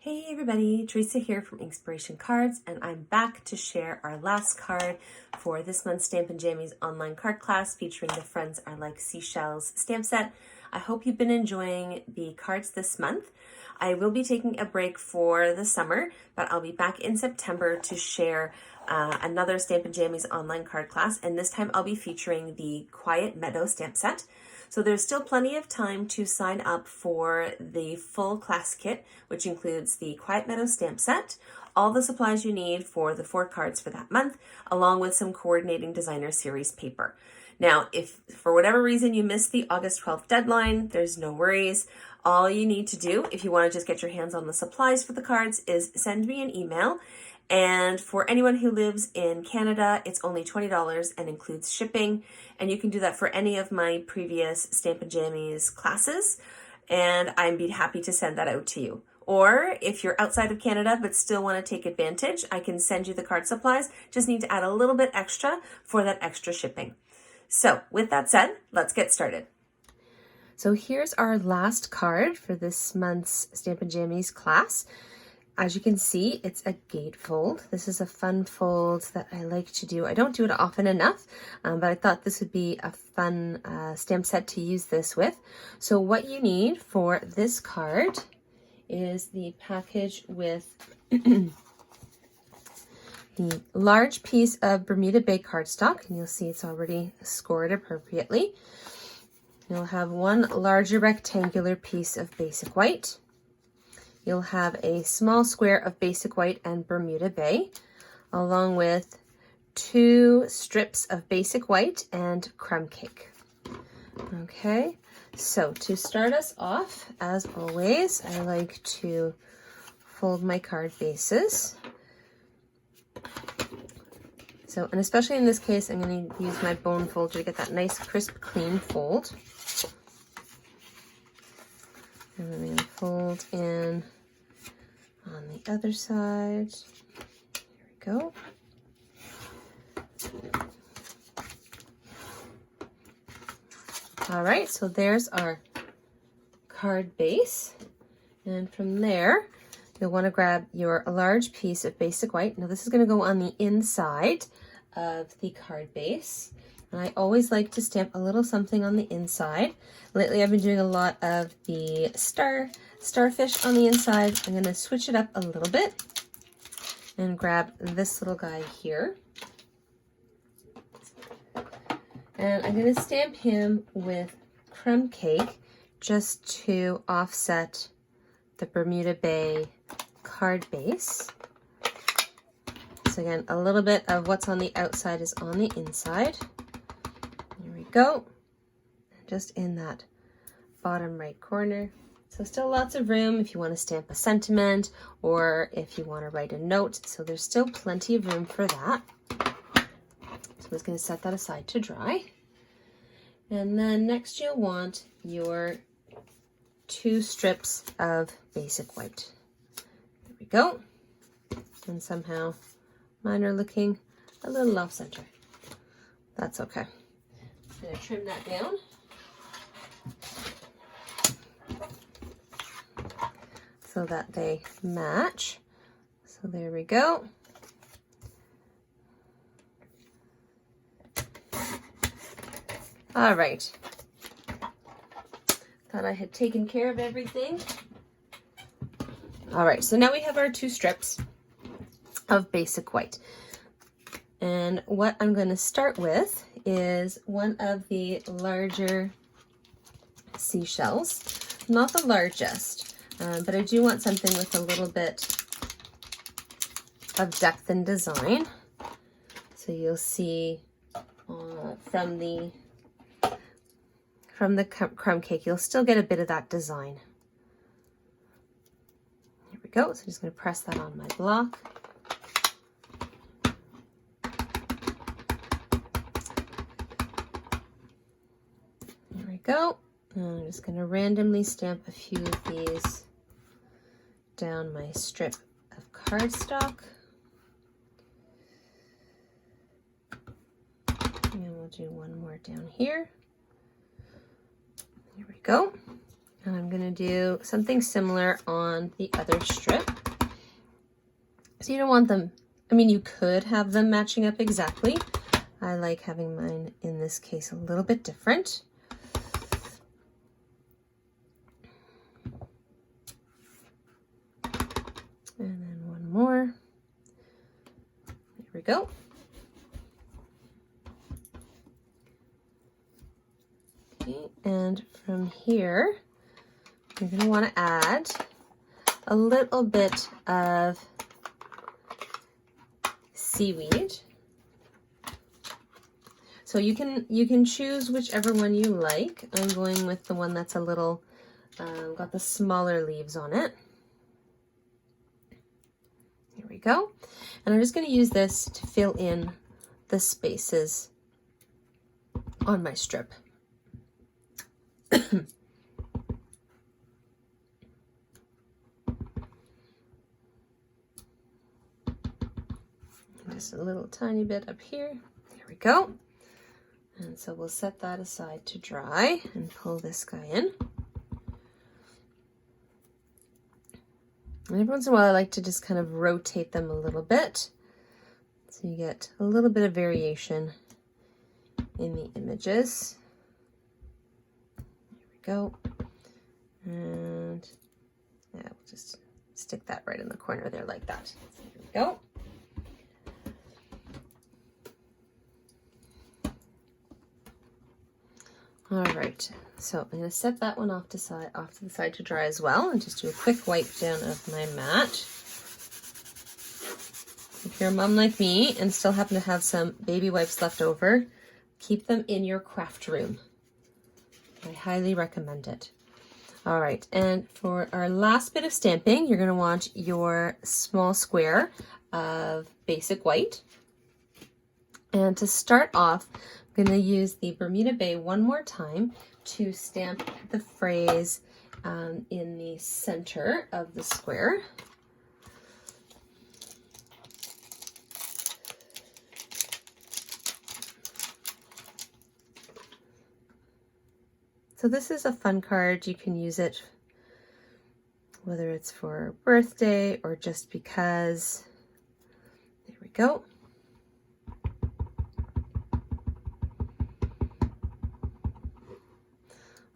Hey everybody, Teresa here from Inspiration Cards, and I'm back to share our last card for this month's Stamp Jammies online card class featuring the Friends Are Like Seashells stamp set. I hope you've been enjoying the cards this month. I will be taking a break for the summer, but I'll be back in September to share another Stamp Jammies online card class, and this time I'll be featuring the Quiet Meadow stamp set. So there's still plenty of time to sign up for the full class kit, which includes the Quiet Meadow stamp set, all the supplies you need for the 4 cards for that month, along with some coordinating designer series paper. Now, if for whatever reason you missed the August 12th deadline, there's no worries. All you need to do, if you want to just get your hands on the supplies for the cards, is send me an email. And for anyone who lives in Canada, it's only $20 and includes shipping. And you can do that for any of my previous Stamp Jammies classes. And I'd be happy to send that out to you. Or if you're outside of Canada but still want to take advantage, I can send you the card supplies. Just need to add a little bit extra for that extra shipping. So with that said, let's get started. So here's our last card for this month's Stamp Jammies class. As you can see, it's a gatefold. This is a fun fold that I like to do. I don't do it often enough, but I thought this would be a fun stamp set to use this with. So what you need for this card is the package with the large piece of Bermuda Bay cardstock, and you'll see it's already scored appropriately. You'll have one larger rectangular piece of basic white. You'll have a small square of basic white and Bermuda Bay, along with 2 strips of basic white and crumb cake. Okay, so to start us off, as always, I like to fold my card bases. So, and especially in this case, I'm going to use my bone folder to get that nice, crisp, clean fold. And then I'm going to fold in on the other side. Here we go. All right, so there's our card base. And from there, you'll want to grab your large piece of basic white. Now this is going to go on the inside of the card base. And I always like to stamp a little something on the inside. Lately I've been doing a lot of the starfish on the inside. I'm going to switch it up a little bit and grab this little guy here. And I'm going to stamp him with crumb cake just to offset the Bermuda Bay card base. So again, a little bit of what's on the outside is on the inside. There we go. Just in that bottom right corner. So still lots of room if you want to stamp a sentiment or if you want to write a note. So there's still plenty of room for that. So I'm just going to set that aside to dry. And then next you'll want your 2 strips of basic white. There we go. And somehow mine are looking a little off center. That's okay. I'm going to trim that down. So that they match. So there we go. All right. Thought I had taken care of everything. All right, so now we have our 2 strips of basic white. And what I'm going to start with is one of the larger seashells. Not the largest, but I do want something with a little bit of depth and design. So you'll see from the crumb cake, you'll still get a bit of that design. Here we go. So I'm just going to press that on my block. There we go. And I'm just going to randomly stamp a few of these down my strip of cardstock. And we'll do one more down here. Here we go. And I'm going to do something similar on the other strip. So you don't want them, I mean, you could have them matching up exactly. I like having mine, in this case, a little bit different. And then one more. There we go. Okay, and from here, you're going to want to add a little bit of seaweed. So you can choose whichever one you like. I'm going with the one that's a little, got the smaller leaves on it. Here we go. And I'm just going to use this to fill in the spaces on my strip. Just a little tiny bit up here. There we go. And so we'll set that aside to dry and pull this guy in. And every once in a while I like to just kind of rotate them a little bit so you get a little bit of variation in the images. There we go. And yeah, we'll just stick that right in the corner there like that. There we go. All right, so I'm going to set that one off to the side to dry as well, and just do a quick wipe down of my mat. If you're a mom like me and still happen to have some baby wipes left over, keep them in your craft room. I highly recommend it. All right, and for our last bit of stamping, you're going to want your small square of basic white. And to start off, I'm going to use the Bermuda Bay one more time to stamp the phrase in the center of the square. So this is a fun card. You can use it whether it's for birthday or just because. There we go.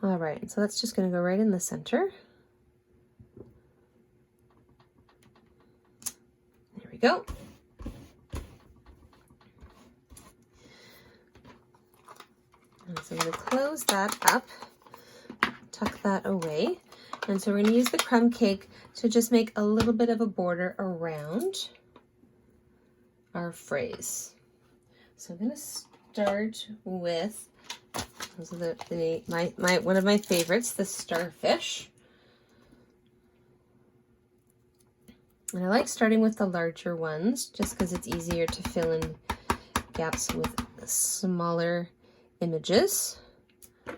All right, so that's just going to go right in the center. There we go. And so I'm going to close that up, tuck that away. And so we're going to use the crumb cake to just make a little bit of a border around our phrase. So I'm going to start with, those are one of my favorites, the starfish. And I like starting with the larger ones just because it's easier to fill in gaps with smaller images. There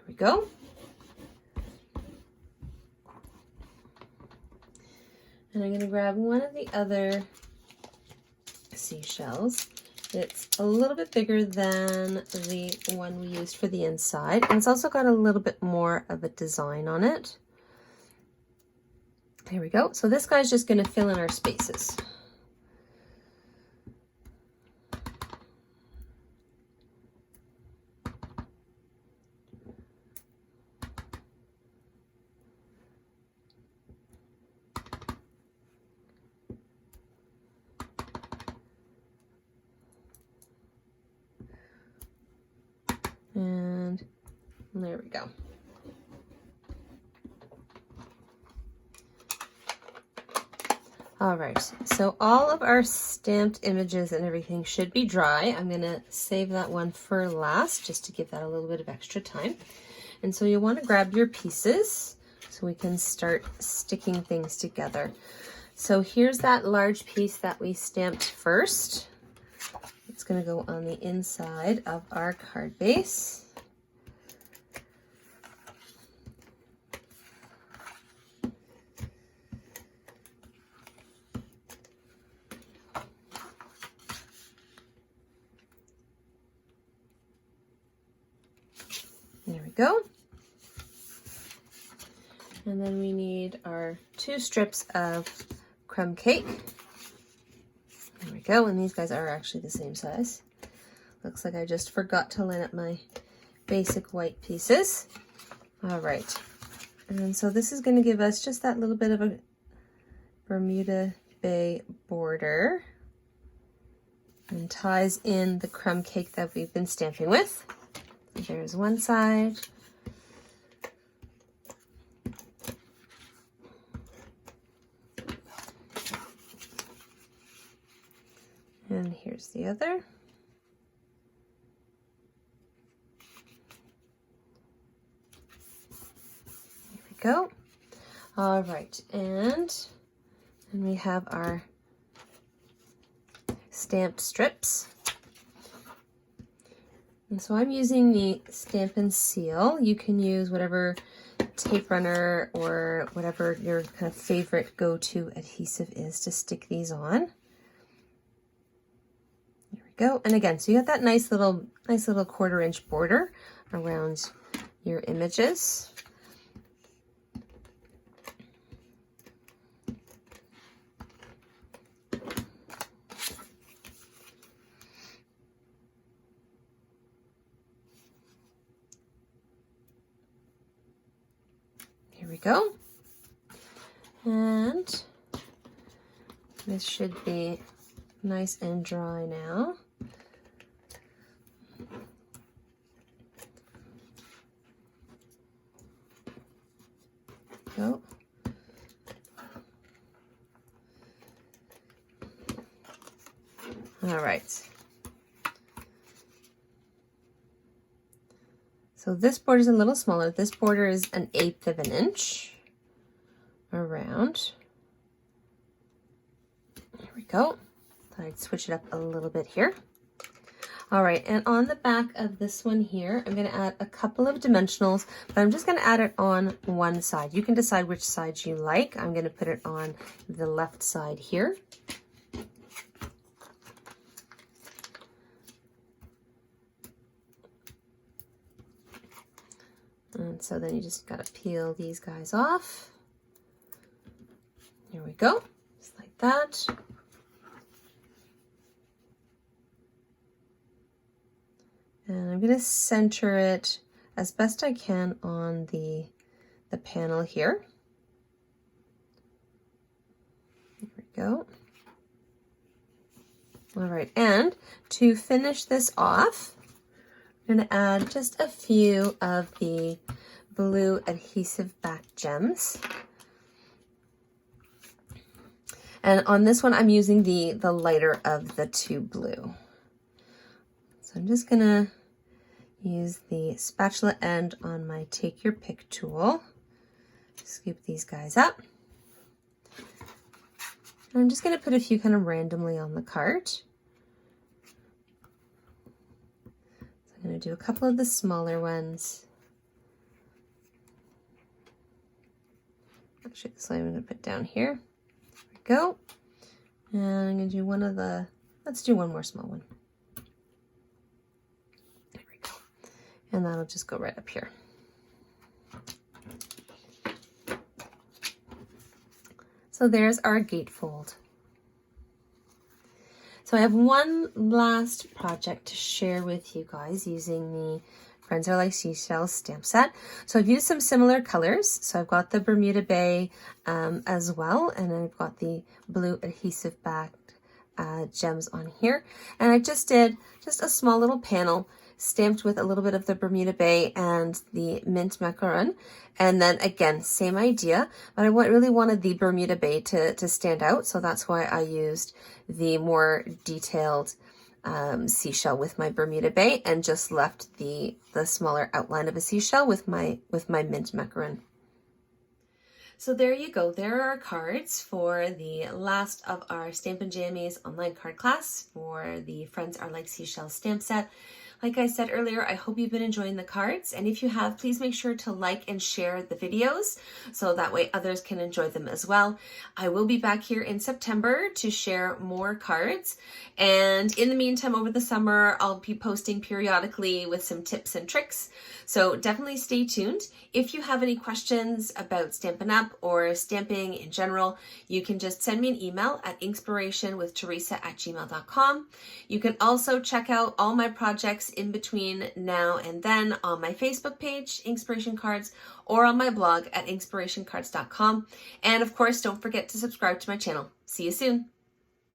we go. And I'm going to grab one of the other seashells. It's a little bit bigger than the one we used for the inside, and it's also got a little bit more of a design on it. There we go. So this guy's just going to fill in our spaces. And there we go. All right, so all of our stamped images and everything should be dry. I'm going to save that one for last just to give that a little bit of extra time. And so you'll want to grab your pieces so we can start sticking things together. So here's that large piece that we stamped first. It's going to go on the inside of our card base. we go. And then we need our 2 strips of crumb cake. There we go, and these guys are actually the same size. Looks like I just forgot to line up my basic white pieces. All right, and so this is going to give us just that little bit of a Bermuda Bay border and ties in the crumb cake that we've been stamping with. So there's one side. And here's the other. There we go. All right, and we have our stamped strips. And so I'm using the Stamp and Seal. You can use whatever tape runner or whatever your kind of favorite go-to adhesive is to stick these on. Go. And again, so you got that nice little 1/4-inch border around your images. Here we go. And this should be nice and dry now. Go. All right. So this border is a little smaller. This border is 1/8 of an inch around. There we go. Thought I'd switch it up a little bit here. All right, and on the back of this one here, I'm going to add a couple of dimensionals, but I'm just going to add it on one side. You can decide which side you like. I'm going to put it on the left side here. And so then you just got to peel these guys off. Here we go, just like that. And I'm going to center it as best I can on the panel here. There we go. All right, and to finish this off, I'm going to add just a few of the blue adhesive back gems. And on this one, I'm using the lighter of the 2 blue. So I'm just going to use the spatula end on my Take Your Pick tool. Scoop these guys up. And I'm just going to put a few kind of randomly on the card. So I'm going to do a couple of the smaller ones. Actually, this one I'm going to put down here. There we go. And I'm going to do one of the, let's do one more small one. There we go. And that'll just go right up here. So there's our gatefold. So I have one last project to share with you guys using the Friends Are Like Seashells stamp set. So I've used some similar colors. So I've got the Bermuda Bay as well, and I've got the blue adhesive backed gems on here. And I just did just a small little panel stamped with a little bit of the Bermuda Bay and the mint macaron. And then again, same idea, but I really wanted the Bermuda Bay to stand out. So that's why I used the more detailed seashell with my Bermuda Bay and just left the smaller outline of a seashell with my mint macaron. So there you go. There are cards for the last of our Stamp Jammies online card class for the Friends Are Like Seashells stamp set. Like I said earlier, I hope you've been enjoying the cards, and if you have, please make sure to like and share the videos so that way others can enjoy them as well. I will be back here in September to share more cards, and in the meantime, over the summer, I'll be posting periodically with some tips and tricks, so definitely stay tuned. If you have any questions about Stampin' Up! Or stamping in general, you can just send me an email at inspirationwiththeresa@gmail.com. You can also check out all my projects in between now and then on my Facebook page, Inspiration Cards, or on my blog at inspirationcards.com. And of course, don't forget to subscribe to my channel. See you soon.